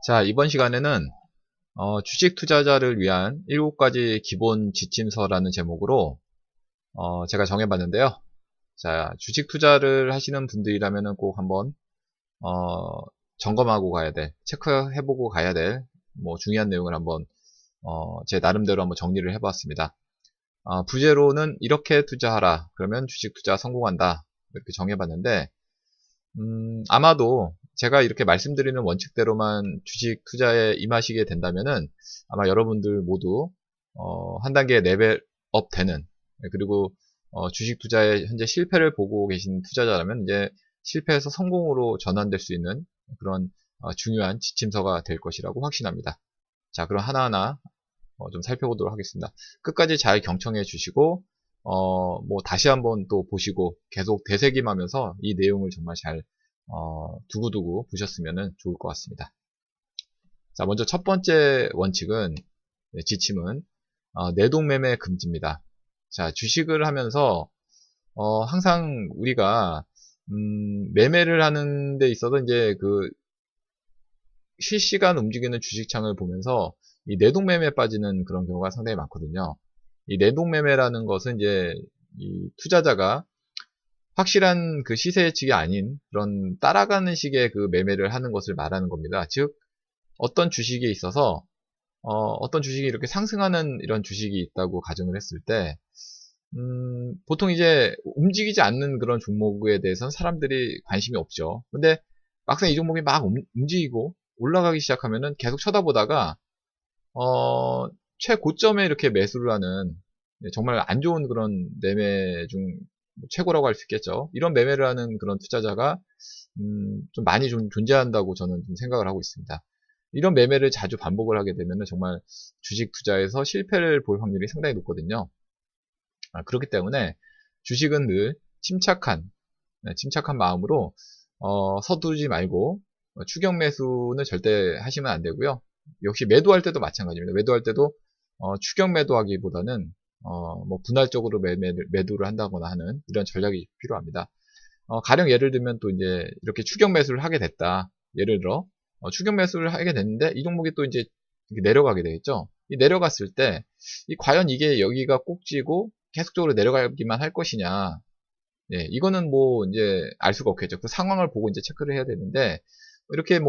자, 이번 시간에는 주식 투자자를 위한 7가지 기본 지침서라는 제목으로 제가 정해봤는데요. 자, 주식 투자를 하시는 분들이라면 꼭 한번 점검하고 가야 될, 체크해보고 가야 될 중요한 내용을 한번 제 나름대로 한번 정리를 해봤습니다. 부제로는 이렇게 투자하라. 그러면 주식 투자 성공한다. 이렇게 정해봤는데 아마도 제가 이렇게 말씀드리는 원칙대로만 주식 투자에 임하시게 된다면은 아마 여러분들 모두 한 단계 레벨업 되는, 그리고 주식 투자에 현재 실패를 보고 계신 투자자라면 이제 실패해서 성공으로 전환될 수 있는 그런 중요한 지침서가 될 것이라고 확신합니다. 자, 그럼 하나하나 좀 살펴보도록 하겠습니다. 끝까지 잘 경청해 주시고 다시 한번 또 보시고 계속 되새김하면서 이 내용을 정말 잘 두고두고 보셨으면 좋을 것 같습니다. 자, 먼저 첫 번째 원칙은, 지침은 내동매매 금지입니다. 자, 주식을 하면서 항상 우리가 매매를 하는 데 있어서 이제 그 실시간 움직이는 주식창을 보면서 이 내동매매에 빠지는 그런 경우가 상당히 많거든요. 이 내동매매라는 것은 이제 이 투자자가 확실한 그 시세 예측이 아닌 그런 따라가는 식의 그 매매를 하는 것을 말하는 겁니다. 즉, 어떤 주식에 있어서 어떤 주식이 이렇게 상승하는 이런 주식이 있다고 가정을 했을 때 보통 이제 움직이지 않는 그런 종목에 대해서는 사람들이 관심이 없죠. 근데 막상 이 종목이 막 움직이고 올라가기 시작하면은 계속 쳐다보다가 최고점에 이렇게 매수를 하는, 정말 안 좋은 그런 매매 중 최고라고 할 수 있겠죠. 이런 매매를 하는 그런 투자자가 좀 많이 좀 존재한다고 저는 좀 생각을 하고 있습니다. 이런 매매를 자주 반복을 하게 되면 정말 주식 투자에서 실패를 볼 확률이 상당히 높거든요. 그렇기 때문에 주식은 늘 침착한 마음으로 서두르지 말고 추격 매수는 절대 하시면 안 되고요. 역시 매도할 때도 마찬가지입니다. 매도할 때도 추격 매도하기보다는 분할적으로 매도를 한다거나 하는 이런 전략이 필요합니다. 가령 예를 들면 또 이제 이렇게 추격 매수를 하게 됐다. 예를 들어 추격 매수를 하게 됐는데 이 종목이 또 이제 내려가게 되겠죠. 이 내려갔을 때 과연 이게 여기가 꼭지고 계속적으로 내려가기만 할 것이냐. 예, 이거는 이제 알 수가 없겠죠. 그 상황을 보고 이제 체크를 해야 되는데, 이렇게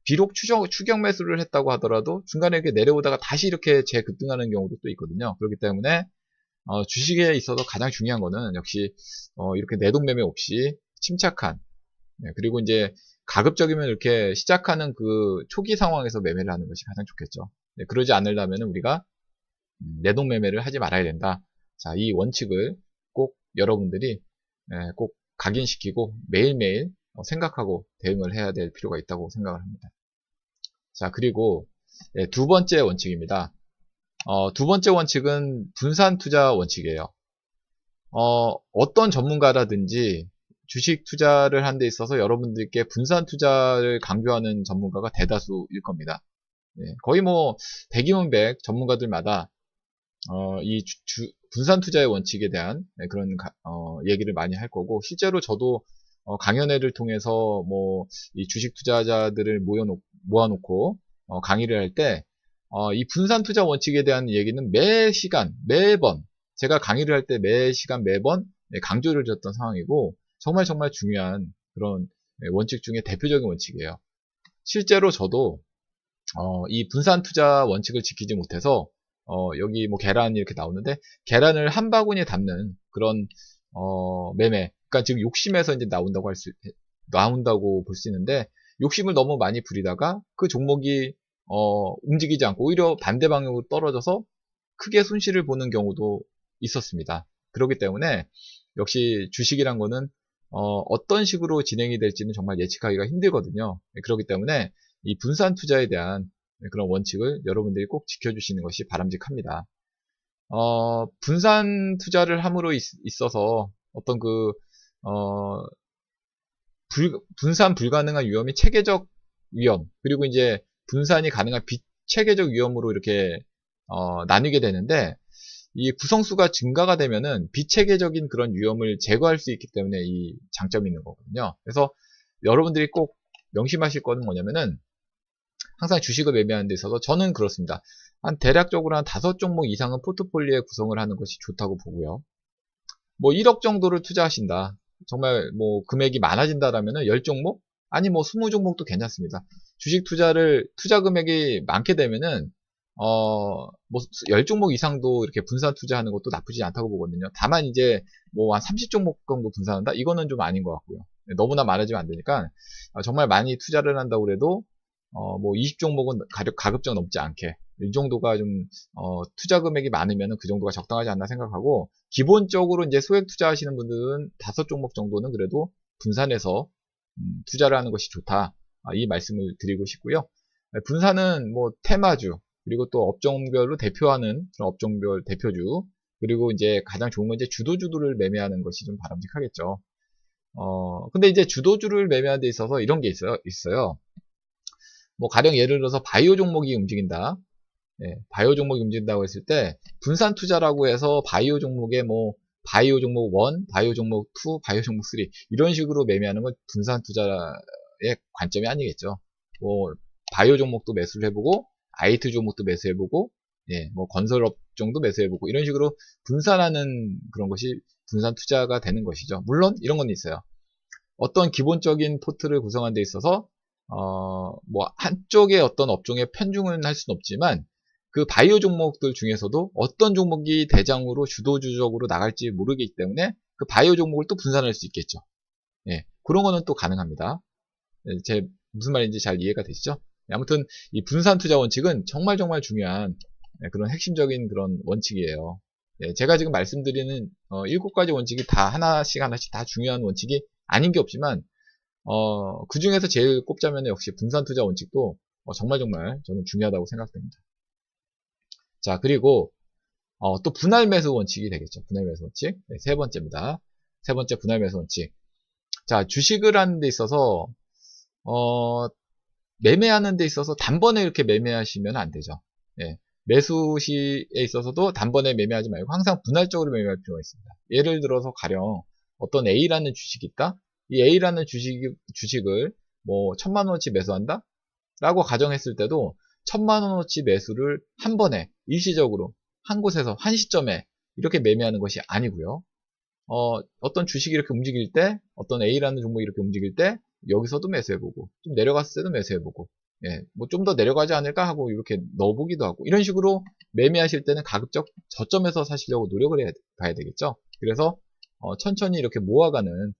비록 추격 매수를 했다고 하더라도 중간에 이렇게 내려오다가 다시 이렇게 재급등하는 경우도 또 있거든요. 그렇기 때문에 주식에 있어서 가장 중요한 거는 역시 이렇게 내동매매 없이 침착한, 그리고 이제 가급적이면 이렇게 시작하는 그 초기 상황에서 매매를 하는 것이 가장 좋겠죠. 그러지 않으려면 우리가 내동매매를 하지 말아야 된다. 자, 이 원칙을 꼭 여러분들이 꼭 각인시키고 매일매일 생각하고 대응을 해야 될 필요가 있다고 생각을 합니다. 자, 그리고 두 번째 원칙입니다. 두 번째 원칙은 분산 투자 원칙이에요. 어떤 전문가라든지 주식 투자를 하는 데 있어서 여러분들께 분산 투자를 강조하는 전문가가 대다수일 겁니다. 거의 백이면 백 전문가들마다 이 분산 투자의 원칙에 대한 그런 얘기를 많이 할 거고, 실제로 저도 강연회를 통해서 이 주식 투자자들을 모아놓고 강의를 할 때 이 분산 투자 원칙에 대한 얘기는 매 시간 매번 제가 강의를 할 때 매 시간 매번 강조를 드렸던 상황이고, 정말 정말 중요한 그런 원칙 중에 대표적인 원칙이에요. 실제로 저도 이 분산 투자 원칙을 지키지 못해서 여기 계란이 이렇게 나오는데, 계란을 한 바구니에 담는 그런 매매, 그러니까 지금 욕심에서 이제 나온다고 볼 수 있는데, 욕심을 너무 많이 부리다가 그 종목이 움직이지 않고 오히려 반대 방향으로 떨어져서 크게 손실을 보는 경우도 있었습니다. 그렇기 때문에 역시 주식이란 거는 어떤 식으로 진행이 될지는 정말 예측하기가 힘들거든요. 그렇기 때문에 이 분산 투자에 대한 그런 원칙을 여러분들이 꼭 지켜주시는 것이 바람직합니다. 분산 투자를 함으로 있어서 어떤 분산 불가능한 위험이 체계적 위험, 그리고 이제 분산이 가능한 비체계적 위험으로 이렇게 나뉘게 되는데, 이 구성수가 증가가 되면은 비체계적인 그런 위험을 제거할 수 있기 때문에 이 장점이 있는 거거든요. 그래서 여러분들이 꼭 명심하실 거는 뭐냐면은 항상 주식을 매매하는 데 있어서 저는 그렇습니다. 대략적으로 한 5종목 이상은 포트폴리오에 구성을 하는 것이 좋다고 보고요. 뭐 1억 정도를 투자하신다. 정말 뭐 금액이 많아진다라면은 10종목? 아니 뭐 20종목도 괜찮습니다. 주식 투자 금액이 많게 되면은 뭐 10종목 이상도 이렇게 분산 투자하는 것도 나쁘지 않다고 보거든요. 다만 이제 뭐 한 30종목 정도 분산한다? 이거는 좀 아닌 것 같고요. 너무나 많아지면 안 되니까 정말 많이 투자를 한다고 그래도 뭐 20종목은 가급적 넘지 않게 이 정도가 좀 투자 금액이 많으면 그 정도가 적당하지 않나 생각하고, 기본적으로 이제 소액 투자하시는 분들은 5종목 정도는 그래도 분산해서 투자를 하는 것이 좋다. 이 말씀을 드리고 싶고요. 분산은 뭐 테마주, 그리고 또 업종별로 대표하는 그런 업종별 대표주, 그리고 이제 가장 좋은 건 이제 주도주들을 매매하는 것이 좀 바람직하겠죠. 근데 이제 주도주를 매매하는 데 있어서 이런 게 있어요. 뭐 가령 예를 들어서 바이오 종목이 움직인다. 바이오 종목이 움직인다고 했을 때 분산 투자라고 해서 바이오 종목에 뭐 바이오 종목 1, 바이오 종목 2, 바이오 종목 3 이런 식으로 매매하는 건 분산 투자의 관점이 아니겠죠. 뭐 바이오 종목도 매수를 해보고 IT 종목도 매수해보고 뭐 건설 업종도 매수해보고 이런 식으로 분산하는 그런 것이 분산 투자가 되는 것이죠. 물론 이런 건 있어요. 어떤 기본적인 포트를 구성하는 데 있어서 뭐 한쪽의 어떤 업종에 편중은 할 수는 없지만 그 바이오 종목들 중에서도 어떤 종목이 대장으로 주도주적으로 나갈지 모르기 때문에 그 바이오 종목을 또 분산할 수 있겠죠. 그런 거는 또 가능합니다. 제 무슨 말인지 잘 이해가 되시죠? 아무튼 이 분산 투자 원칙은 정말 중요한 그런 핵심적인 그런 원칙이에요. 제가 지금 말씀드리는 7가지 원칙이 다 하나씩 다 중요한 원칙이 아닌 게 없지만 그 중에서 제일 꼽자면 역시 분산 투자 원칙도 정말 저는 중요하다고 생각됩니다. 자, 그리고 또 분할 매수 원칙이 되겠죠. 분할 매수 원칙. 세 번째입니다. 세 번째 분할 매수 원칙. 자, 주식을 하는 데 있어서 매매하는 데 있어서 단번에 이렇게 매매하시면 안 되죠. 매수 시에 있어서도 단번에 매매하지 말고 항상 분할적으로 매매할 필요가 있습니다. 예를 들어서 가령 어떤 A라는 주식이 있다. 이 A라는 주식을 뭐 1000만원어치 매수한다? 라고 가정했을 때도 1000만원어치 매수를 한 번에 일시적으로 한 곳에서 한 시점에 이렇게 매매하는 것이 아니고요. 어떤 주식이 이렇게 움직일 때, 어떤 A라는 종목이 이렇게 움직일 때 여기서도 매수해보고 좀 내려갔을 때도 매수해보고 뭐 좀 더 내려가지 않을까 하고 이렇게 넣어보기도 하고 이런 식으로 매매하실 때는 가급적 저점에서 사시려고 노력을 해봐야 되겠죠. 그래서 천천히 이렇게 모아가는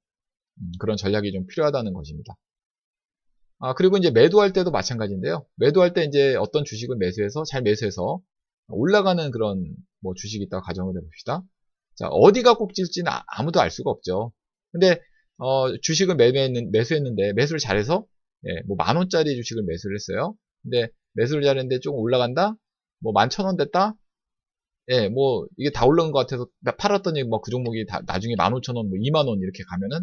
그런 전략이 좀 필요하다는 것입니다. 그리고 이제 매도할 때도 마찬가지인데요. 매도할 때 이제 어떤 주식을 잘 매수해서 올라가는 그런 뭐 주식이 있다고 가정을 해봅시다. 자, 어디가 꼭질지는 아무도 알 수가 없죠. 근데 주식을 매수했는데 매수를 잘해서 뭐 10,000원짜리 주식을 매수를 했어요. 근데 매수를 잘했는데 조금 올라간다? 뭐 11,000원 됐다? 뭐 이게 다 올라온 것 같아서 팔았더니 뭐 그 종목이 나중에 15,000원, 뭐 20,000원 이렇게 가면은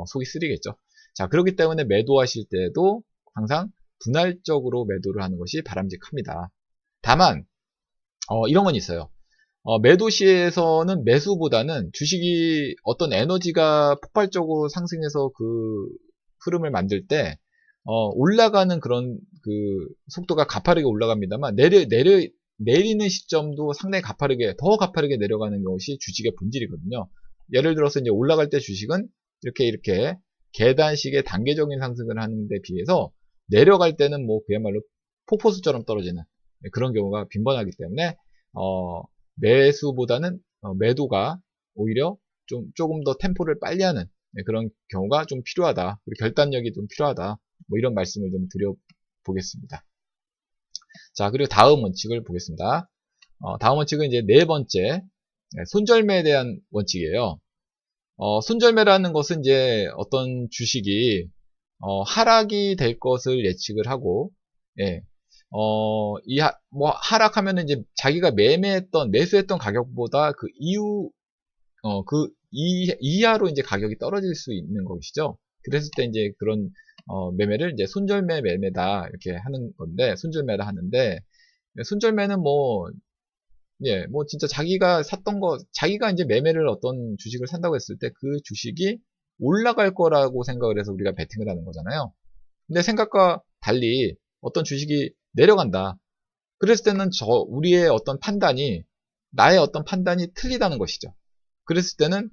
속이 쓰리겠죠. 자, 그렇기 때문에 매도하실 때도 항상 분할적으로 매도를 하는 것이 바람직합니다. 다만 이런 건 있어요. 매도 시에서는 매수보다는 주식이 어떤 에너지가 폭발적으로 상승해서 그 흐름을 만들 때 올라가는 그런 그 속도가 가파르게 올라갑니다만 내리는 시점도 상당히 더 가파르게 내려가는 것이 주식의 본질이거든요. 예를 들어서 이제 올라갈 때 주식은 이렇게 계단식의 단계적인 상승을 하는데 비해서 내려갈 때는 뭐 그야말로 폭포수처럼 떨어지는 그런 경우가 빈번하기 때문에 매수보다는 매도가 오히려 조금 더 템포를 빨리 하는 그런 경우가 좀 필요하다. 그리고 결단력이 좀 필요하다. 뭐 이런 말씀을 좀 드려보겠습니다. 자, 그리고 다음 원칙을 보겠습니다. 다음 원칙은 이제 네 번째, 손절매에 대한 원칙이에요. 손절매라는 것은 이제 어떤 주식이 하락이 될 것을 예측을 하고, 뭐 하락하면은 이제 자기가 매수했던 가격보다 이하로 이제 가격이 떨어질 수 있는 것이죠. 그랬을 때 이제 그런 매매를 이제 손절매 매매다 이렇게 하는 건데, 손절매다 하는데, 손절매는 뭐 진짜 자기가 이제 매매를 어떤 주식을 산다고 했을 때 그 주식이 올라갈 거라고 생각을 해서 우리가 베팅을 하는 거잖아요. 근데 생각과 달리 어떤 주식이 내려간다. 그랬을 때는 우리의 어떤 판단이, 나의 어떤 판단이 틀리다는 것이죠. 그랬을 때는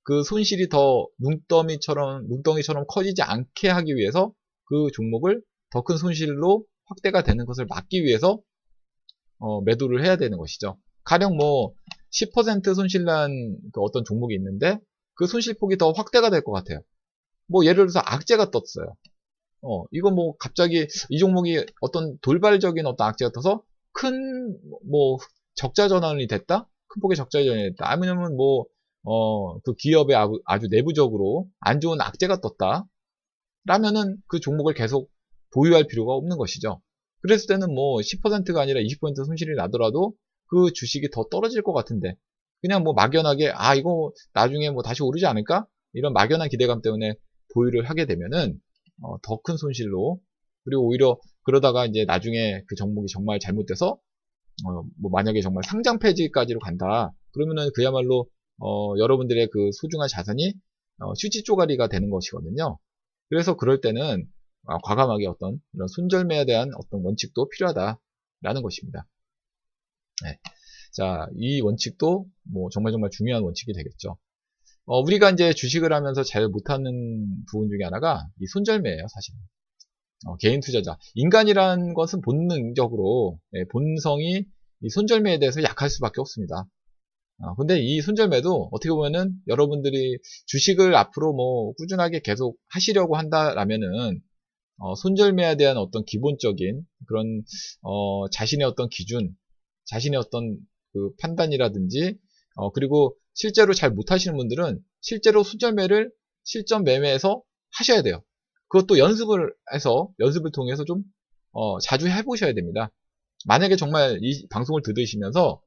그 손실이 더 눈덩이처럼 커지지 않게 하기 위해서 그 종목을 더 큰 손실로 확대가 되는 것을 막기 위해서 매도를 해야 되는 것이죠. 가령 뭐 10% 손실난 그 어떤 종목이 있는데 그 손실폭이 더 확대가 될 것 같아요. 뭐 예를 들어서 악재가 떴어요. 이거 뭐 갑자기 이 종목이 어떤 돌발적인 어떤 악재가 떠서 큰 뭐 적자 전환이 됐다? 큰 폭의 적자 전환이 됐다. 아니면 뭐 그 기업의 아주 내부적으로 안 좋은 악재가 떴다. 라면은 그 종목을 계속 보유할 필요가 없는 것이죠. 그랬을 때는 뭐 10%가 아니라 20% 손실이 나더라도 그 주식이 더 떨어질 것 같은데 그냥 뭐 막연하게 이거 나중에 뭐 다시 오르지 않을까? 이런 막연한 기대감 때문에 보유를 하게 되면은 더 큰 손실로, 그리고 오히려 그러다가 이제 나중에 그 종목이 정말 잘못돼서 뭐 만약에 정말 상장 폐지까지로 간다. 그러면은 그야말로 여러분들의 그 소중한 자산이 휴지 쪼가리가 되는 것이거든요. 그래서 그럴 때는 과감하게 어떤 이런 손절매에 대한 어떤 원칙도 필요하다라는 것입니다. 네. 자, 이 원칙도 뭐 정말 중요한 원칙이 되겠죠. 우리가 이제 주식을 하면서 잘 못하는 부분 중에 하나가 이 손절매예요, 사실은. 개인 투자자. 인간이란 것은 본능적으로, 본성이 이 손절매에 대해서 약할 수밖에 없습니다. 근데 이 손절매도 어떻게 보면은 여러분들이 주식을 앞으로 뭐 꾸준하게 계속 하시려고 한다라면은 손절매에 대한 어떤 기본적인 그런 자신의 어떤 기준, 자신의 어떤 그 판단이라든지 그리고 실제로 잘 못하시는 분들은 실제로 손절매를 실전 매매에서 하셔야 돼요. 그것도 연습을 통해서 좀 자주 해보셔야 됩니다. 만약에 정말 이 방송을 들으시면서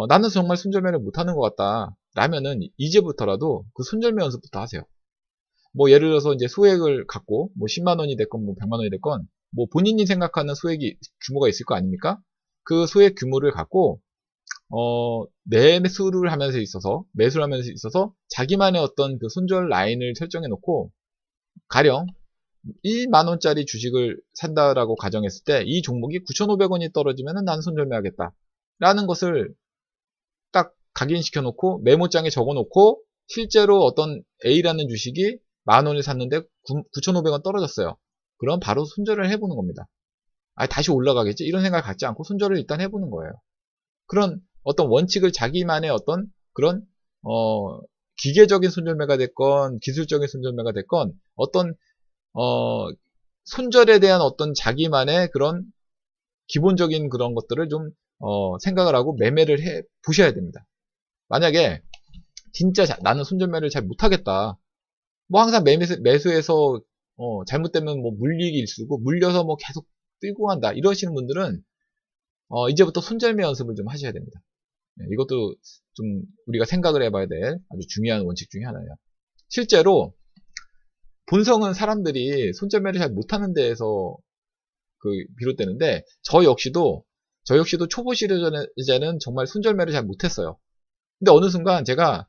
나는 정말 손절매를 못하는 것 같다 라면은 이제부터라도 그 손절매 연습부터 하세요. 뭐 예를 들어서 이제 소액을 갖고 뭐 10만 원이 됐건 뭐 100만 원이 됐건 뭐 본인이 생각하는 소액이 규모가 있을 거 아닙니까? 그 소액 규모를 갖고 매수를 하면서 있어서 자기만의 어떤 그 손절 라인을 설정해 놓고 가령 1만 원짜리 주식을 산다라고 가정했을 때 이 종목이 9,500원이 떨어지면은 나는 손절매 하겠다 라는 것을 딱 각인시켜 놓고 메모장에 적어 놓고 실제로 어떤 A라는 주식이 10,000원에 샀는데 9,500원 떨어졌어요. 그럼 바로 손절을 해보는 겁니다. 다시 올라가겠지? 이런 생각을 갖지 않고 손절을 일단 해보는 거예요. 그런 어떤 원칙을 자기만의 어떤 그런 기계적인 손절매가 됐건 기술적인 손절매가 됐건 어떤 손절에 대한 어떤 자기만의 그런 기본적인 그런 것들을 좀 생각을 하고 매매를 해 보셔야 됩니다. 만약에 진짜 나는 손절매를 잘 못하겠다. 뭐 항상 매수해서 잘못되면 뭐 물리기 일쑤고 물려서 뭐 계속 끌고 간다 이러시는 분들은 이제부터 손절매 연습을 좀 하셔야 됩니다. 네, 이것도 좀 우리가 생각을 해봐야 될 아주 중요한 원칙 중에 하나예요. 실제로 본성은 사람들이 손절매를 잘 못하는 데에서 비롯되는데 저 역시도 초보 시절에는 정말 손절매를 잘 못했어요. 근데 어느 순간 제가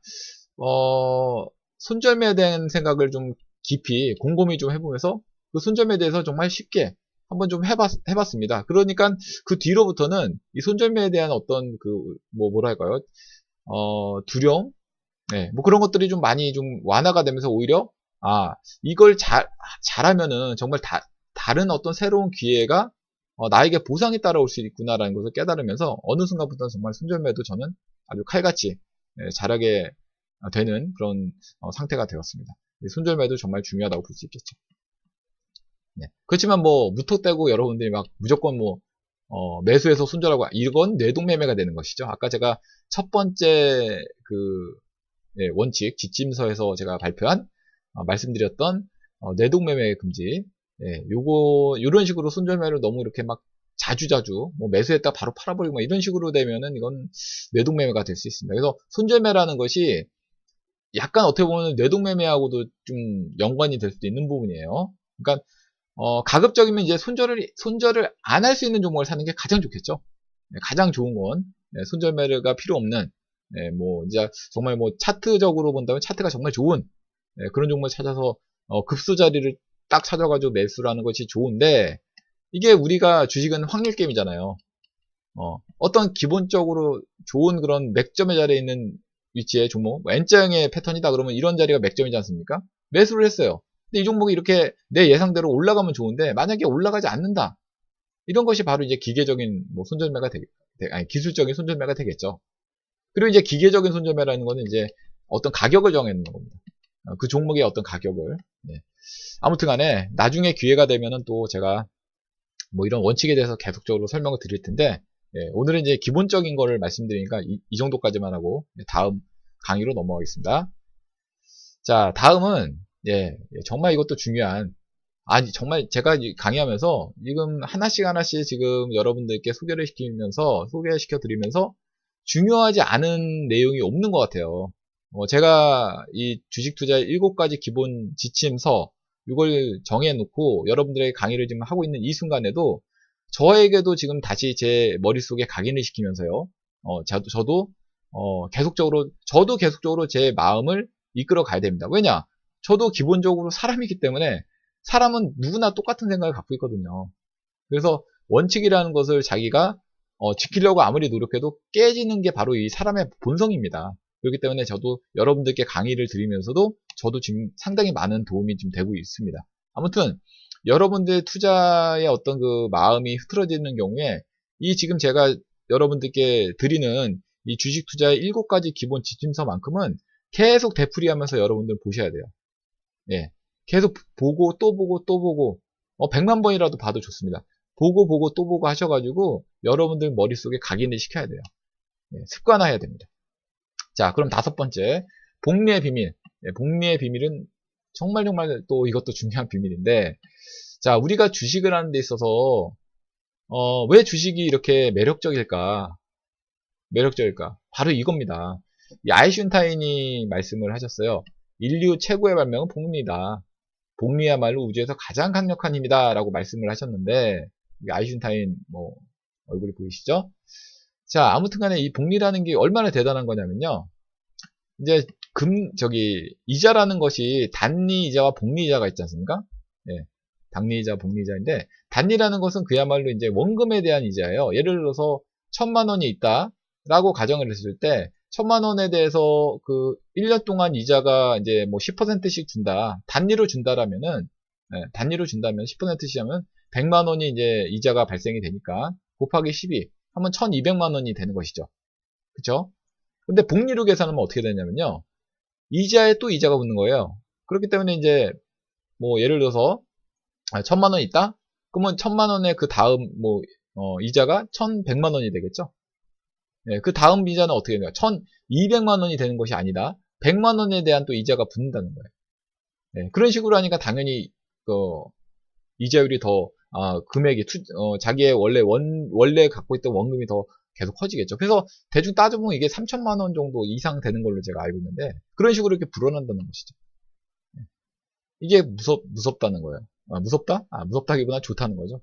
손절매에 대한 생각을 좀 깊이 곰곰이 좀 해보면서 그 손절매에 대해서 정말 쉽게 한번 좀 해봤습니다. 그러니까 그 뒤로부터는 이 손절매에 대한 어떤 뭐랄까요? 두려움? 네, 뭐 그런 것들이 좀 많이 좀 완화가 되면서 오히려, 이걸 잘하면은 정말 다른 어떤 새로운 기회가 나에게 보상이 따라올 수 있구나라는 것을 깨달으면서 어느 순간부터는 정말 손절매도 저는 아주 칼같이 잘하게 되는 그런 상태가 되었습니다. 손절매도 정말 중요하다고 볼 수 있겠죠. 네. 그렇지만 뭐 무턱대고 여러분들이 막 무조건 뭐 매수해서 손절하고 이건 뇌동매매가 되는 것이죠. 아까 제가 첫 번째 원칙 지침서에서 제가 발표한 말씀드렸던 뇌동매매 금지. 요런 식으로 손절매를 너무 이렇게 막 자주 뭐 매수했다 바로 팔아버리고 이런 식으로 되면은 이건 뇌동매매가 될 수 있습니다. 그래서 손절매라는 것이 약간 어떻게 보면 뇌동매매하고도 좀 연관이 될 수도 있는 부분이에요. 그러니까 가급적이면 이제 손절을 안 할 수 있는 종목을 사는 게 가장 좋겠죠. 가장 좋은 건 손절매가 필요 없는 뭐 이제 정말 뭐 차트적으로 본다면 차트가 정말 좋은 그런 종목을 찾아서 급수 자리를 딱 찾아가지고 매수를 하는 것이 좋은데 이게 우리가 주식은 확률 게임이잖아요. 어떤 기본적으로 좋은 그런 맥점의 자리에 있는 위치의 종목, 뭐 N자형의 패턴이다 그러면 이런 자리가 맥점이지 않습니까? 매수를 했어요. 근데 이 종목이 이렇게 내 예상대로 올라가면 좋은데 만약에 올라가지 않는다. 이런 것이 바로 이제 기계적인 뭐 손절매가 아니 기술적인 손절매가 되겠죠. 그리고 이제 기계적인 손절매라는 거는 이제 어떤 가격을 정해놓는 겁니다. 그 종목의 어떤 가격을. 네. 아무튼 간에 나중에 기회가 되면은 또 제가 뭐 이런 원칙에 대해서 계속적으로 설명을 드릴 텐데, 예, 오늘은 이제 기본적인 거를 말씀드리니까 이 정도까지만 하고 다음 강의로 넘어가겠습니다. 자, 다음은 정말 이것도 중요한, 아니 정말 제가 강의하면서 지금 하나씩 하나씩 지금 여러분들께 소개시켜 드리면서 중요하지 않은 내용이 없는 것 같아요. 제가 이 주식 투자의 7가지 기본 지침서 이걸 정해놓고 여러분들의 강의를 지금 하고 있는 이 순간에도 저에게도 지금 다시 제 머릿속에 각인을 시키면서요. 저도 계속적으로 제 마음을 이끌어 가야 됩니다. 왜냐? 저도 기본적으로 사람이기 때문에 사람은 누구나 똑같은 생각을 갖고 있거든요. 그래서 원칙이라는 것을 자기가 지키려고 아무리 노력해도 깨지는 게 바로 이 사람의 본성입니다. 그렇기 때문에 저도 여러분들께 강의를 드리면서도 저도 지금 상당히 많은 도움이 지금 되고 있습니다. 아무튼 여러분들 투자의 어떤 그 마음이 흐트러지는 경우에 이 지금 제가 여러분들께 드리는 이 주식 투자의 7가지 기본 지침서만큼은 계속 되풀이하면서 여러분들 보셔야 돼요. 예. 계속 보고 또 보고 또 보고 100만 번이라도 봐도 좋습니다. 보고 또 보고 하셔가지고 여러분들 머릿속에 각인을 시켜야 돼요. 예, 습관화해야 됩니다. 자, 그럼 5번째 복리의 비밀. 예, 복리의 비밀은 정말 또 이것도 중요한 비밀인데, 자, 우리가 주식을 하는 데 있어서 왜 주식이 이렇게 매력적일까? 바로 이겁니다. 이 아인슈타인이 말씀을 하셨어요. 인류 최고의 발명은 복리다. 복리야말로 우주에서 가장 강력한 힘이다 라고 말씀을 하셨는데, 아인슈타인 뭐 얼굴이 보이시죠? 자, 아무튼 간에 이 복리라는 게 얼마나 대단한 거냐면요. 이제 이자라는 것이 단리이자와 복리이자가 있지 않습니까? 예, 단리이자, 복리이자인데, 단리라는 것은 그야말로 이제 원금에 대한 이자예요. 예를 들어서 1,000만 원이 있다라고 가정을 했을 때 1,000만 원에 대해서 그 1년 동안 이자가 이제 뭐 10%씩 준다. 단리로 준다라면은, 단리로 준다면 10%씩 하면 100만 원이 이제 이자가 발생이 되니까 곱하기 12 하면 1,200만 원이 되는 것이죠. 그쵸? 근데 복리로 계산하면 어떻게 되냐면요. 이자에 또 이자가 붙는 거예요. 그렇기 때문에 이제 뭐 예를 들어서 1,000만 원 있다? 그러면 1,000만 원의 그 다음 뭐 이자가 1,100만 원이 되겠죠. 예, 그 다음 이자는 어떻게 되냐? 1,200만 원이 되는 것이 아니다. 100만 원에 대한 또 이자가 붙는다는 거예요. 예, 그런 식으로 하니까 당연히 그 이자율이 더 금액이 자기의 원래 갖고 있던 원금이 더 계속 커지겠죠. 그래서 대충 따져보면 이게 3,000만 원 정도 이상 되는 걸로 제가 알고 있는데, 그런 식으로 이렇게 불어난다는 것이죠. 이게 무섭다는 거예요. 무섭다? 무섭다기보다 좋다는 거죠.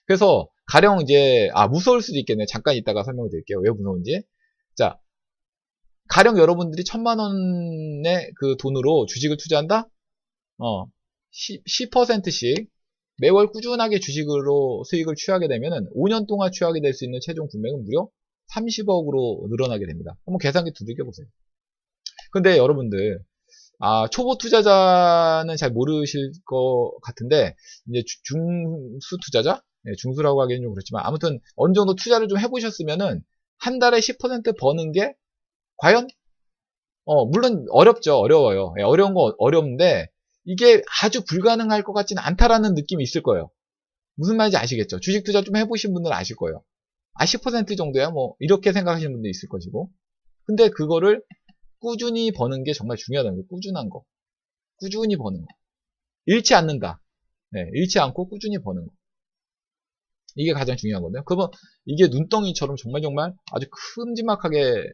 그래서 가령 이제 무서울 수도 있겠네요. 잠깐 이따가 설명을 드릴게요. 왜 무서운지. 자, 가령 여러분들이 1,000만 원의 그 돈으로 주식을 투자한다? 10%씩 매월 꾸준하게 주식으로 수익을 취하게 되면은 5년 동안 취하게 될 수 있는 최종 구매액은 무려 30억으로 늘어나게 됩니다. 한번 계산기 두들겨 보세요. 근데 여러분들 초보 투자자는 잘 모르실 것 같은데, 이제 중수 투자자? 네, 중수라고 하기는 좀 그렇지만 아무튼 어느 정도 투자를 좀 해보셨으면은 한 달에 10% 버는 게 과연 물론 어려워요. 예, 어려운 거 어려운데 이게 아주 불가능할 것 같지는 않다라는 느낌이 있을 거예요. 무슨 말인지 아시겠죠? 주식 투자 좀 해보신 분들은 아실 거예요. 10% 정도야 뭐 이렇게 생각하시는 분도 있을 것이고, 근데 그거를 꾸준히 버는 게 정말 중요하다는 거예요. 꾸준한 거. 꾸준히 버는 거. 잃지 않는다. 네, 잃지 않고 꾸준히 버는 거. 이게 가장 중요한 건데요. 그러면 이게 눈덩이처럼 정말 아주 큼지막하게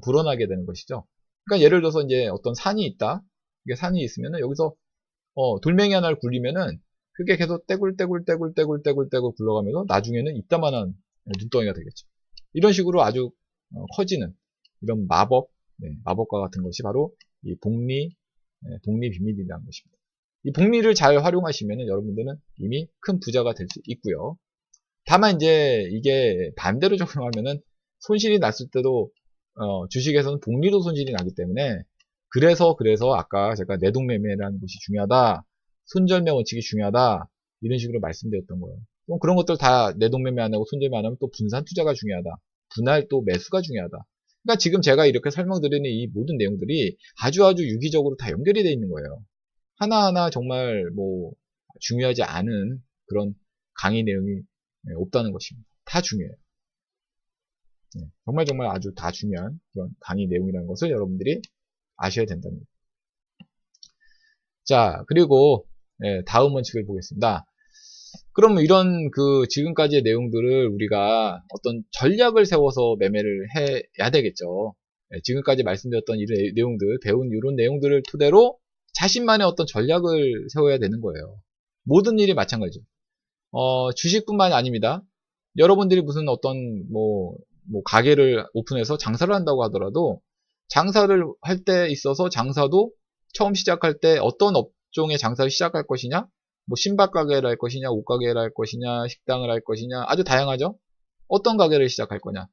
불어나게 되는 것이죠. 그러니까 예를 들어서 이제 어떤 산이 있다. 이게 산이 있으면은 여기서 돌멩이 하나를 굴리면은 그게 계속 떼굴떼굴 굴러가면서 나중에는 이따만한 눈덩이가 되겠죠. 이런 식으로 아주 커지는 이런 마법과 같은 것이 바로 이 복리 비밀이라는 것입니다. 이 복리를 잘 활용하시면 여러분들은 이미 큰 부자가 될 수 있고요. 다만 이제 이게 반대로 적용하면은 손실이 났을 때도 주식에서는 복리도 손실이 나기 때문에 그래서 아까 제가 내동매매라는 것이 중요하다, 손절매 원칙이 중요하다 이런 식으로 말씀드렸던 거예요. 또 그런 것들 다 내동매매 안 하고 손절매 안 하면 또 분산 투자가 중요하다, 분할 또 매수가 중요하다. 그러니까 지금 제가 이렇게 설명드리는 이 모든 내용들이 아주 유기적으로 다 연결이 되어 있는 거예요. 하나하나 정말 뭐 중요하지 않은 그런 강의 내용이 없다는 것입니다. 다 중요해요. 정말 아주 다 중요한 그런 강의 내용이라는 것을 여러분들이 아셔야 된답니다. 자, 그리고 다음 원칙을 보겠습니다. 그럼 이런 그 지금까지의 내용들을 우리가 어떤 전략을 세워서 매매를 해야 되겠죠. 지금까지 말씀드렸던 이런 내용들, 배운 이런 내용들을 토대로 자신만의 어떤 전략을 세워야 되는 거예요. 모든 일이 마찬가지죠. 주식뿐만이 아닙니다. 여러분들이 무슨 어떤 뭐 가게를 오픈해서 장사를 한다고 하더라도 장사를 할 때 있어서 장사도 처음 시작할 때 어떤 업종의 장사를 시작할 것이냐, 뭐 신발 가게를 할 것이냐, 옷 가게를 할 것이냐, 식당을 할 것이냐, 아주 다양하죠. 어떤 가게를 시작할 거냐.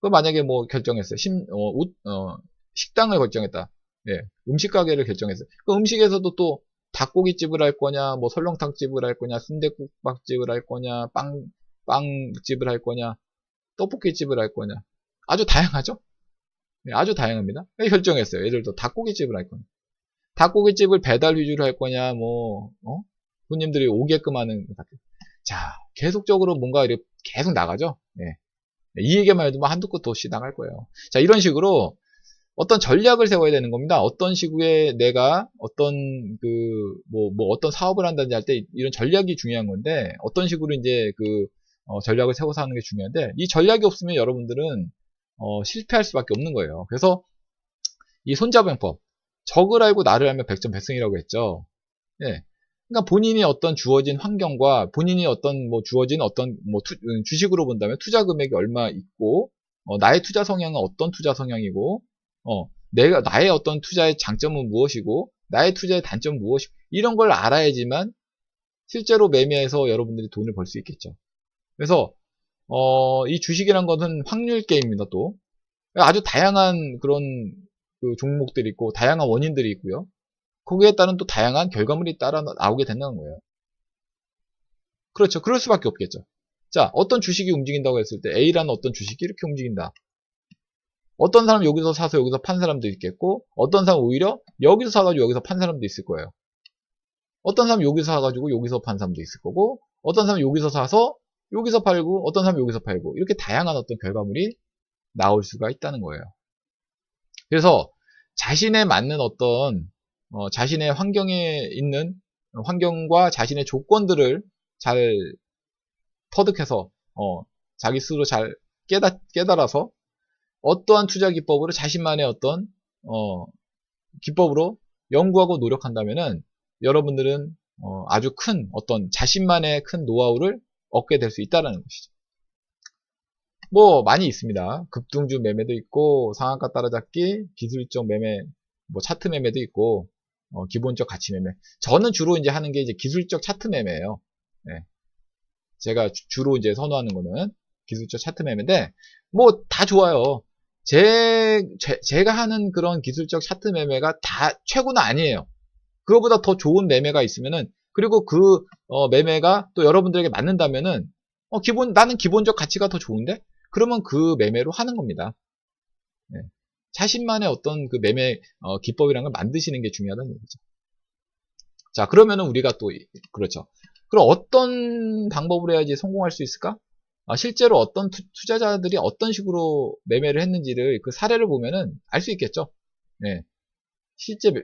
그 만약에 뭐 결정했어요. 식당을 결정했다. 예, 음식 가게를 결정했어요. 그 음식에서도 또 닭고기집을 할 거냐, 뭐 설렁탕집을 할 거냐, 순댓국밥집을 할 거냐, 빵집을 할 거냐, 떡볶이집을 할 거냐. 아주 다양하죠? 네, 아주 다양합니다. 결정했어요. 예를 들어 닭고기집을 할 거냐. 닭고기집을 배달 위주로 할 거냐, 손님들이 오게끔 하는. 자, 계속적으로 뭔가 이렇게 계속 나가죠? 네. 이 얘기만 해도 한두 끝도 없이 나갈 거예요. 자, 이런 식으로 어떤 전략을 세워야 되는 겁니다. 어떤 시국에 내가 어떤 어떤 사업을 한다든지 할 때 이런 전략이 중요한 건데, 어떤 식으로 이제 전략을 세워서 하는 게 중요한데, 이 전략이 없으면 여러분들은 실패할 수밖에 없는 거예요. 그래서 이 손자병법, 적을 알고 나를 알면 백전백승이라고 했죠. 예. 그러니까 본인이 어떤 주어진 환경과 본인이 어떤 주어진 어떤 주식으로 본다면 투자 금액이 얼마 있고, 나의 투자 성향은 어떤 투자 성향이고, 나의 어떤 투자의 장점은 무엇이고, 나의 투자의 단점은 무엇이고, 이런 걸 알아야지만 실제로 매매해서 여러분들이 돈을 벌 수 있겠죠. 그래서 이 주식이란 것은 확률 게임입니다. 또 아주 다양한 그런 종목들이 있고 다양한 원인들이 있고요. 거기에 따른 또 다양한 결과물이 따라 나오게 된다는 거예요. 그렇죠. 그럴 수밖에 없겠죠. 자, 어떤 주식이 움직인다고 했을 때 A라는 어떤 주식이 이렇게 움직인다. 어떤 사람 여기서 사서 여기서 판 사람도 있겠고, 어떤 사람 오히려 여기서 사가지고 여기서 판 사람도 있을 거예요. 어떤 사람 여기서 사가지고 여기서 판 사람도 있을 거고, 어떤 사람 여기서 사서 여기서 팔고, 어떤 사람 여기서 팔고, 이렇게 다양한 어떤 결과물이 나올 수가 있다는 거예요. 그래서 자신에 맞는 어떤 자신의 환경에 있는 환경과 자신의 조건들을 잘 터득해서 자기 스스로 잘 깨달아서 어떠한 투자 기법으로 자신만의 어떤 기법으로 연구하고 노력한다면은 여러분들은 아주 큰 어떤 자신만의 큰 노하우를 얻게 될 수 있다는 것이죠. 많이 있습니다. 급등주 매매도 있고, 상한가 따라잡기, 기술적 매매, 차트 매매도 있고, 기본적 가치 매매. 저는 주로 이제 하는 게 이제 기술적 차트 매매예요. 네. 제가 주로 이제 선호하는 거는 기술적 차트 매매인데, 다 좋아요. 제가 하는 그런 기술적 차트 매매가 다 최고는 아니에요. 그거보다 더 좋은 매매가 있으면은, 그리고 매매가 또 여러분들에게 맞는다면은, 나는 기본적 가치가 더 좋은데? 그러면 그 매매로 하는 겁니다. 네. 자신만의 어떤 그 매매 기법이라는 걸 만드시는 게 중요하다는 얘기죠. 자, 그러면은 우리가 또 그렇죠. 그럼 어떤 방법으로 해야지 성공할 수 있을까? 실제로 어떤 투자자들이 어떤 식으로 매매를 했는지를 그 사례를 보면은 알 수 있겠죠. 네. 실제 그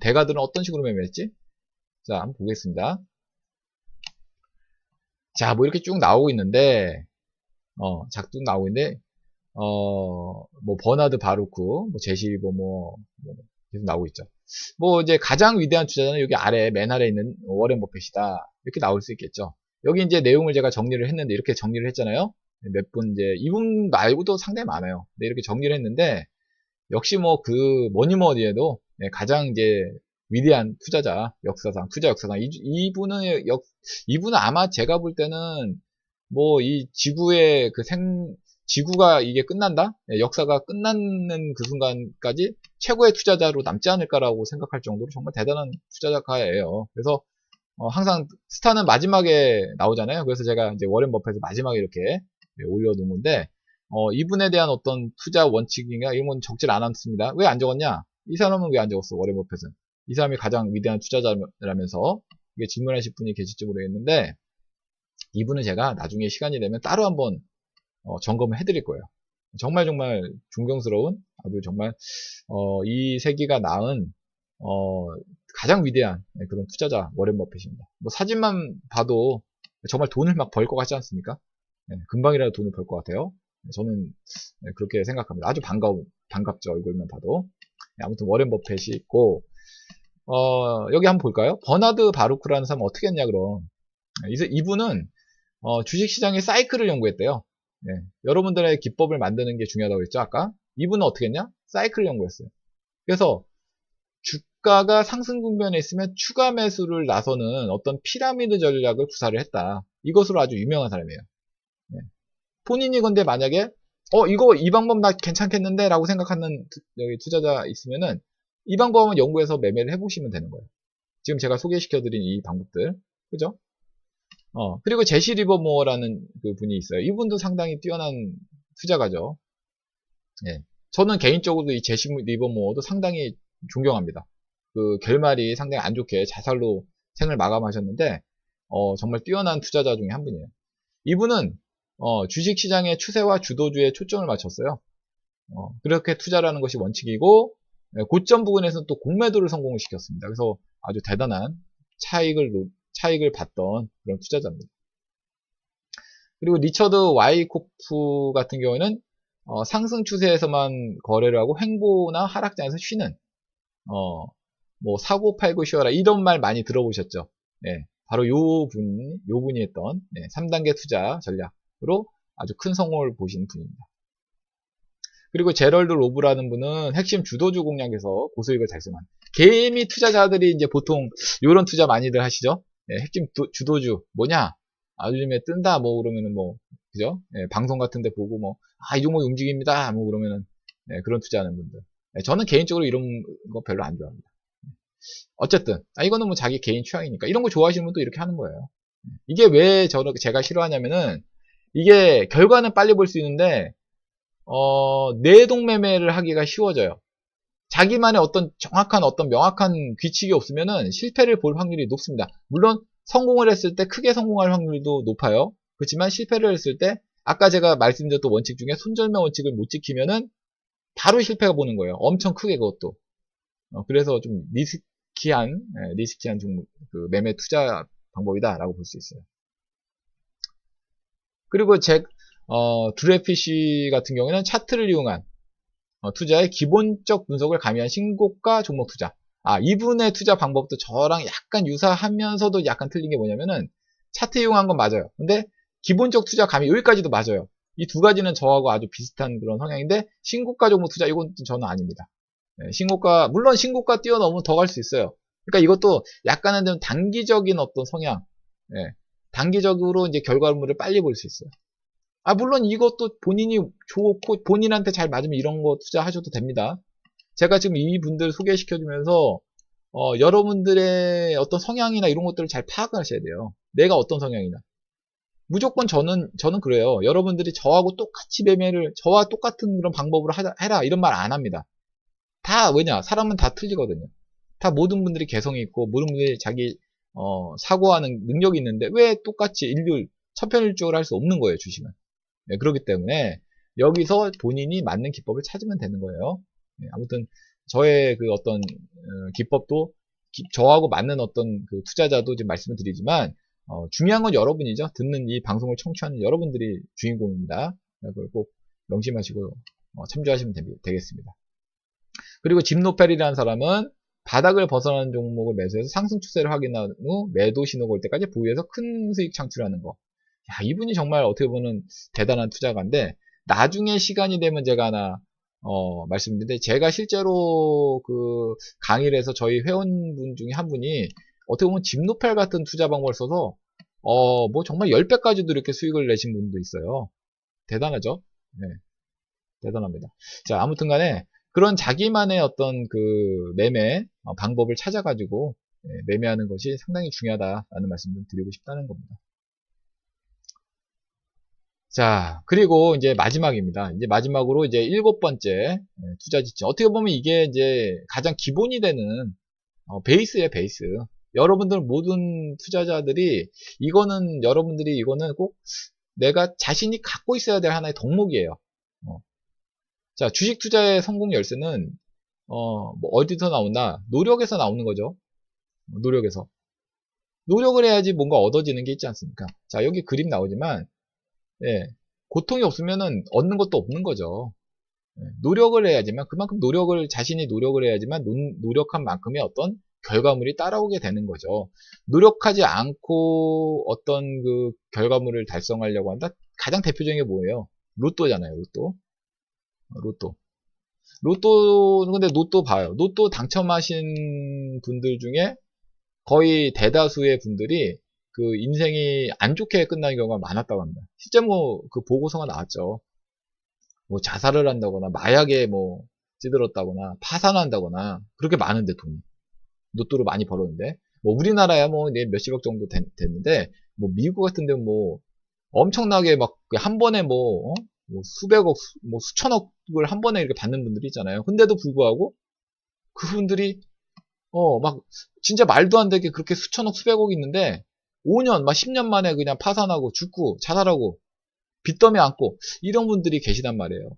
대가들은 어떤 식으로 매매했지? 자, 한번 보겠습니다. 자, 이렇게 쭉 나오고 있는데, 작두 나오고 있는데, 버나드 바루크, 제시리버 계속 나오고 있죠. 이제 가장 위대한 투자자는 여기 맨 아래에 있는 워렌 버핏이다. 이렇게 나올 수 있겠죠. 여기 이제 내용을 제가 정리를 했는데, 이렇게 정리를 했잖아요. 몇 분 이분 말고도 상당히 많아요. 근데 이렇게 정리를 했는데, 역시 뭐니 해도 가장 이제 위대한 투자자, 역사상, 투자 역사상. 이분은 아마 제가 볼 때는, 뭐, 이 지구의 지구가 이게 끝난다? 예, 역사가 끝나는 그 순간까지 최고의 투자자로 남지 않을까라고 생각할 정도로 정말 대단한 투자자가예요. 그래서, 항상 스타는 마지막에 나오잖아요. 그래서 제가 이제 워렌 버핏을 마지막에 이렇게 올려놓는데, 이분에 대한 어떤 투자 원칙이나 이런 건 적질 않았습니다. 왜 안 적었냐? 이 사람은 왜 안 적었어? 워렌 버핏은. 이 사람이 가장 위대한 투자자라면서 이게 질문하실 분이 계실지 모르겠는데, 이분은 제가 나중에 시간이 되면 따로 한번 점검을 해드릴 거예요. 정말 정말 존경스러운, 아주 정말 이 세기가 낳은 가장 위대한 그런 투자자 워렌 버핏입니다. 뭐 사진만 봐도 정말 돈을 막 벌 것 같지 않습니까? 네, 금방이라도 돈을 벌 것 같아요. 저는 그렇게 생각합니다. 아주 반갑죠, 얼굴만 봐도. 네, 아무튼 워렌 버핏이 있고, 여기 한번 볼까요? 버나드 바루크라는 사람은 어떻게 했냐, 그럼. 이분은 주식시장의 사이클을 연구했대요. 네, 여러분들의 기법을 만드는 게 중요하다고 했죠, 아까? 이분은 어떻게 했냐? 사이클을 연구했어요. 그래서 주가가 상승 국면에 있으면 추가 매수를 나서는 어떤 피라미드 전략을 구사를 했다. 이것으로 아주 유명한 사람이에요. 네. 본인이 근데 만약에 이거 이 방법 나 괜찮겠는데 라고 생각하는 여기 투자자 있으면은 이 방법은 연구해서 매매를 해보시면 되는 거예요. 지금 제가 소개시켜드린 이 방법들, 그죠? 그리고 제시 리버모어라는 그 분이 있어요. 이분도 상당히 뛰어난 투자가죠. 예. 저는 개인적으로 이 제시 리버모어도 상당히 존경합니다. 그 결말이 상당히 안 좋게 자살로 생을 마감하셨는데, 정말 뛰어난 투자자 중에 한 분이에요. 이분은, 주식시장의 추세와 주도주에 초점을 맞췄어요. 그렇게 투자라는 것이 원칙이고, 고점 부근에서는 또 공매도를 성공을 시켰습니다. 그래서 아주 대단한 차익을 봤던 그런 투자자입니다. 그리고 리처드 와이코프 같은 경우에는 상승 추세에서만 거래를 하고 횡보나 하락장에서 쉬는 뭐 사고 팔고 쉬어라 이런 말 많이 들어보셨죠? 네, 바로 요분이 했던 3단계 투자 전략으로 아주 큰 성공을 보신 분입니다. 그리고 제럴드 로브라는 분은 핵심 주도주 공략에서 고수익을 달성한 개미 투자자들이 이제 보통 이런 투자 많이들 하시죠? 네, 핵심 주도주 뭐냐? 요즘에 뜬다 뭐 그러면은 뭐 그죠? 네, 방송 같은데 보고 뭐 이 종목이 움직입니다 뭐 그러면은 그런 투자하는 분들. 저는 개인적으로 이런 거 별로 안 좋아합니다. 어쨌든 이거는 뭐 자기 개인 취향이니까 이런 거 좋아하시는 분도 이렇게 하는 거예요. 이게 왜 제가 싫어하냐면은 이게 결과는 빨리 볼 수 있는데 내동매매를 하기가 쉬워져요. 자기만의 어떤 정확한 어떤 명확한 규칙이 없으면은 실패를 볼 확률이 높습니다. 물론 성공을 했을 때 크게 성공할 확률도 높아요. 그렇지만 실패를 했을 때 아까 제가 말씀드렸던 원칙 중에 손절매 원칙을 못 지키면은 바로 실패가 보는 거예요. 엄청 크게 그것도. 그래서 좀 리스키한 그 매매 투자 방법이다라고 볼 수 있어요. 그리고 드레피쉬 같은 경우에는 차트를 이용한 투자의 기본적 분석을 가미한 신고가 종목 투자. 이분의 투자 방법도 저랑 약간 유사하면서도 약간 틀린 게 뭐냐면은 차트 이용한 건 맞아요. 근데 기본적 투자 가미 여기까지도 맞아요. 이 두 가지는 저하고 아주 비슷한 그런 성향인데 신고가 종목 투자 이건 저는 아닙니다. 물론 신고가 뛰어넘으면 더 갈 수 있어요. 그러니까 이것도 약간은 좀 단기적인 어떤 성향, 단기적으로 이제 결과물을 빨리 볼 수 있어요. 물론 이것도 본인이 좋고 본인한테 잘 맞으면 이런 거 투자하셔도 됩니다. 제가 지금 이 분들 소개시켜주면서 여러분들의 어떤 성향이나 이런 것들을 잘 파악하셔야 돼요. 내가 어떤 성향이나. 무조건 저는 그래요. 여러분들이 저하고 똑같이 저와 똑같은 그런 방법으로 해라 이런 말 안 합니다. 왜냐? 사람은 다 틀리거든요. 모든 분들이 개성이 있고 모든 분들이 자기 사고하는 능력이 있는데 왜 똑같이 천편일률적으로 할 수 없는 거예요, 주식은. 그렇기 때문에 여기서 본인이 맞는 기법을 찾으면 되는 거예요. 아무튼 저의 그 어떤 기법도 저하고 맞는 어떤 그 투자자도 지금 말씀을 드리지만 중요한 건 여러분이죠. 듣는 이 방송을 청취하는 여러분들이 주인공입니다. 그걸 꼭 명심하시고 참조하시면 되겠습니다. 그리고 짐 노펠이라는 사람은 바닥을 벗어나는 종목을 매수해서 상승 추세를 확인한 후 매도 신호가 올 때까지 보유해서 큰 수익 창출하는 거. 이분이 정말 어떻게 보면 대단한 투자가인데 나중에 시간이 되면 제가 하나 말씀드리는데, 제가 실제로 그 강의를 해서 저희 회원분 중에 한 분이 어떻게 보면 집노팔 같은 투자 방법을 써서 뭐 정말 10배까지도 이렇게 수익을 내신 분도 있어요. 대단하죠? 네, 대단합니다. 자, 아무튼 간에 그런 자기만의 어떤 그 매매 방법을 찾아가지고 매매하는 것이 상당히 중요하다라는 말씀 좀 드리고 싶다는 겁니다. 자, 그리고 이제 마지막입니다. 이제 마지막으로 이제 7번째 투자 지침. 어떻게 보면 이게 이제 가장 기본이 되는 베이스예요, 베이스. 여러분들 모든 투자자들이 여러분들이 이거는 꼭 내가 자신이 갖고 있어야 될 하나의 덕목이에요. 자, 주식 투자의 성공 열쇠는 뭐 어디서 나오나? 노력에서 나오는 거죠. 노력에서. 노력을 해야지 뭔가 얻어지는 게 있지 않습니까? 자, 여기 그림 나오지만 예, 고통이 없으면은 얻는 것도 없는 거죠. 노력을 해야지만 그만큼 자신이 노력을 해야지만 노력한 만큼의 어떤 결과물이 따라오게 되는 거죠. 노력하지 않고 어떤 그 결과물을 달성하려고 한다. 가장 대표적인 게 뭐예요? 로또잖아요. 로또. 근데 로또 봐요. 로또 당첨하신 분들 중에 거의 대다수의 분들이 그 인생이 안 좋게 끝나는 경우가 많았다고 합니다. 실제 뭐 그 보고서가 나왔죠. 뭐 자살을 한다거나 마약에 뭐 찌들었다거나 파산한다거나 그렇게 많은데 돈이 로또로 많이 벌었는데 뭐 우리나라야 뭐 몇십억 정도 됐는데 뭐 미국 같은 데는 뭐 엄청나게 막 한 번에 뭐 수백억 뭐 수천억을 한 번에 이렇게 받는 분들이 있잖아요. 근데도 불구하고 그분들이 막 진짜 말도 안 되게 그렇게 수천억 수백억 있는데 5년 막 10년 만에 그냥 파산하고 죽고 자살하고 빚더미 안고 이런 분들이 계시단 말이에요.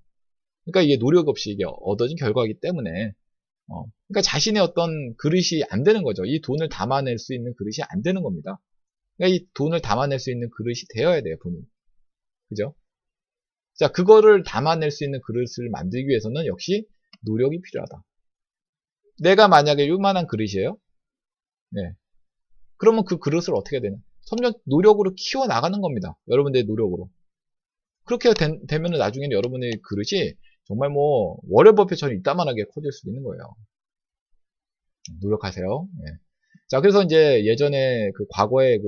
그러니까 이게 노력 없이 이게 얻어진 결과이기 때문에 그러니까 자신의 어떤 그릇이 안 되는 거죠. 이 돈을 담아낼 수 있는 그릇이 안 되는 겁니다. 그러니까 이 돈을 담아낼 수 있는 그릇이 되어야 돼요, 본인. 그죠? 자, 그거를 담아낼 수 있는 그릇을 만들기 위해서는 역시 노력이 필요하다. 내가 만약에 요만한 그릇이에요. 네. 그러면 그 그릇을 어떻게 되냐? 점점 노력으로 키워나가는 겁니다. 여러분들의 노력으로. 그렇게 되면 나중에는 여러분의 그릇이 정말 뭐 워렌 버핏처럼 이따만하게 커질 수도 있는 거예요. 노력하세요. 네. 자, 그래서 이제 예전에 그 과거에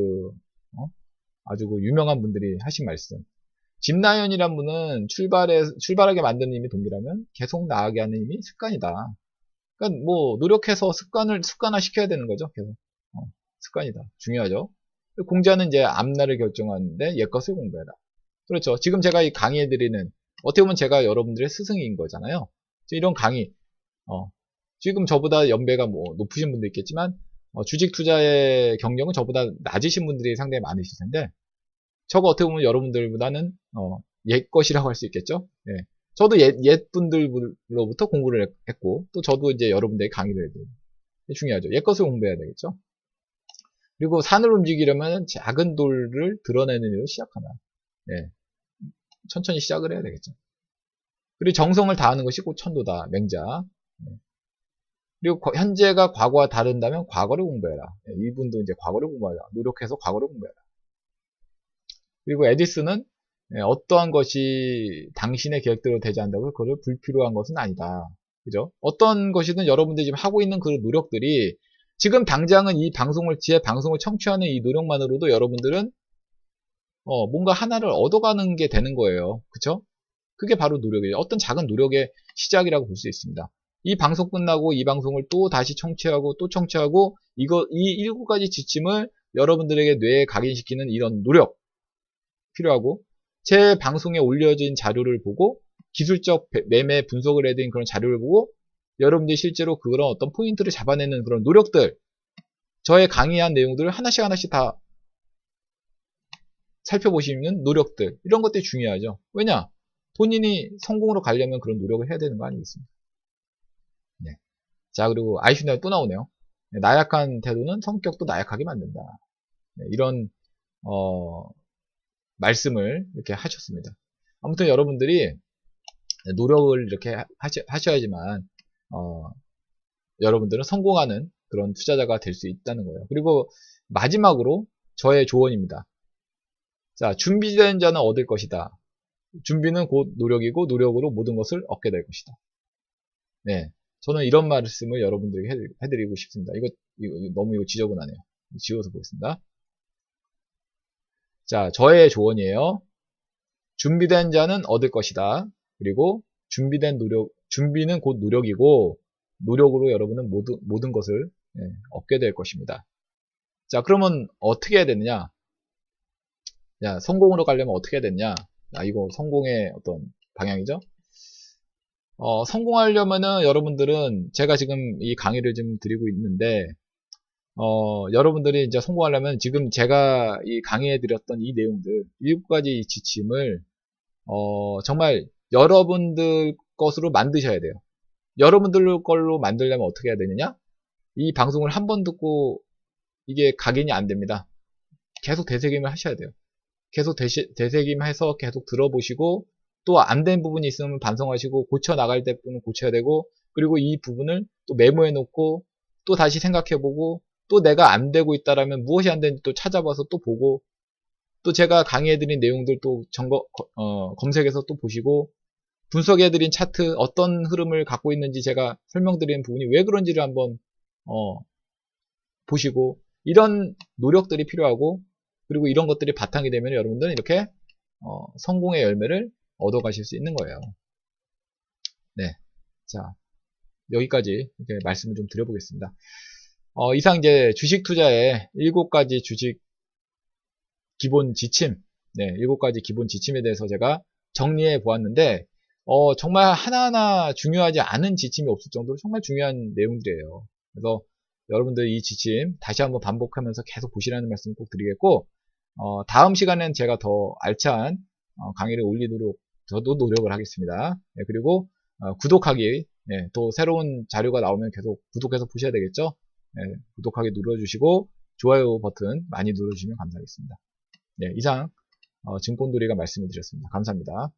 아주 그 유명한 분들이 하신 말씀. 짐 라이언이란 분은 출발하게 만드는 힘이 동기라면 계속 나아가게 하는 힘이 습관이다. 그러니까 뭐 노력해서 습관화 시켜야 되는 거죠. 계속 습관이다. 중요하죠. 공자는 이제 앞날을 결정하는데 옛것을 공부해라. 그렇죠. 지금 제가 이 강의해드리는 어떻게 보면 제가 여러분들의 스승인 거잖아요. 이런 강의 지금 저보다 연배가 뭐 높으신 분도 있겠지만 주식 투자의 경력은 저보다 낮으신 분들이 상당히 많으실 텐데 저거 어떻게 보면 여러분들보다는 옛 것이라고 할 수 있겠죠. 예. 저도 옛 분들로부터 공부를 했고 또 저도 이제 여러분들에게 강의를 해드려요. 중요하죠. 옛 것을 공부해야 되겠죠. 그리고 산을 움직이려면 작은 돌을 드러내는 일로 시작하나. 예. 천천히 시작을 해야 되겠죠. 그리고 정성을 다하는 것이 곧 천도다. 맹자. 예. 그리고 현재가 과거와 다른다면 과거를 공부해라. 예. 이분도 이제 과거를 공부하라. 노력해서 과거를 공부해라. 그리고 에디슨은 어떠한 것이 당신의 계획대로 되지 않는다고 그걸 불필요한 것은 아니다. 그죠? 어떤 것이든 여러분들이 지금 하고 있는 그 노력들이 지금 당장은 제 방송을 청취하는 이 노력만으로도 여러분들은 뭔가 하나를 얻어가는 게 되는 거예요. 그쵸? 그게 바로 노력이에요. 어떤 작은 노력의 시작이라고 볼 수 있습니다. 이 방송 끝나고 이 방송을 또 다시 청취하고 또 청취하고 이 7가지 지침을 여러분들에게 뇌에 각인시키는 이런 노력 필요하고 제 방송에 올려진 자료를 보고 기술적 매매 분석을 해야 되는 그런 자료를 보고 여러분들이 실제로 그런 어떤 포인트를 잡아내는 그런 노력들 저의 강의한 내용들을 하나씩 다 살펴보시는 노력들 이런 것들이 중요하죠. 왜냐? 본인이 성공으로 가려면 그런 노력을 해야 되는 거 아니겠습니까? 네. 자, 그리고 아이슈나이 또 나오네요. 네, 나약한 태도는 성격도 나약하게 만든다. 네, 이런 말씀을 이렇게 하셨습니다. 아무튼 여러분들이 노력을 이렇게 하셔야지만 여러분들은 성공하는 그런 투자자가 될 수 있다는 거예요. 그리고 마지막으로 저의 조언입니다. 자, 준비된 자는 얻을 것이다. 준비는 곧 노력이고 노력으로 모든 것을 얻게 될 것이다. 네. 저는 이런 말씀을 여러분들에게 해드리고 싶습니다. 너무 지저분하네요. 지워서 보겠습니다. 자, 저의 조언이에요. 준비된 자는 얻을 것이다. 그리고 준비는 곧 노력이고, 노력으로 여러분은 모든 것을 얻게 될 것입니다. 자, 그러면 어떻게 해야 되느냐? 야, 성공으로 가려면 어떻게 해야 되느냐? 이거 성공의 어떤 방향이죠? 성공하려면은 여러분들은 제가 지금 이 강의를 지금 드리고 있는데, 여러분들이 이제 성공하려면 지금 제가 이 강의해 드렸던 이 내용들, 7가지 지침을, 정말 여러분들 것으로 만드셔야 돼요. 여러분들 걸로 만들려면 어떻게 해야 되느냐? 이 방송을 한 번 듣고 이게 각인이 안 됩니다. 계속 되새김을 하셔야 돼요. 계속 되새김해서 계속 들어보시고, 또 안 된 부분이 있으면 반성하시고, 고쳐 나갈 때는 고쳐야 되고, 그리고 이 부분을 또 메모해 놓고, 또 다시 생각해 보고, 또 내가 안 되고 있다라면 무엇이 안 되는지 또 찾아봐서 또 보고, 또 제가 강의해드린 내용들 또 검색해서 또 보시고, 분석해드린 차트 어떤 흐름을 갖고 있는지 제가 설명드린 부분이 왜 그런지를 한번 보시고, 이런 노력들이 필요하고, 그리고 이런 것들이 바탕이 되면 여러분들은 이렇게 성공의 열매를 얻어 가실 수 있는 거예요. 네. 자, 여기까지 이렇게 말씀을 좀 드려보겠습니다. 이상 이제 주식 투자의 7가지 주식 기본 지침, 네, 7가지 기본 지침에 대해서 제가 정리해 보았는데, 정말 하나하나 중요하지 않은 지침이 없을 정도로 정말 중요한 내용들이에요. 그래서 여러분들 이 지침 다시 한번 반복하면서 계속 보시라는 말씀 꼭 드리겠고, 다음 시간엔 제가 더 알찬 강의를 올리도록 저도 노력을 하겠습니다. 네, 그리고 구독하기, 네, 또 새로운 자료가 나오면 계속 구독해서 보셔야 되겠죠. 네, 구독하기 눌러주시고 좋아요 버튼 많이 눌러주시면 감사하겠습니다. 네, 이상 증권돌이가 말씀을 드렸습니다. 감사합니다.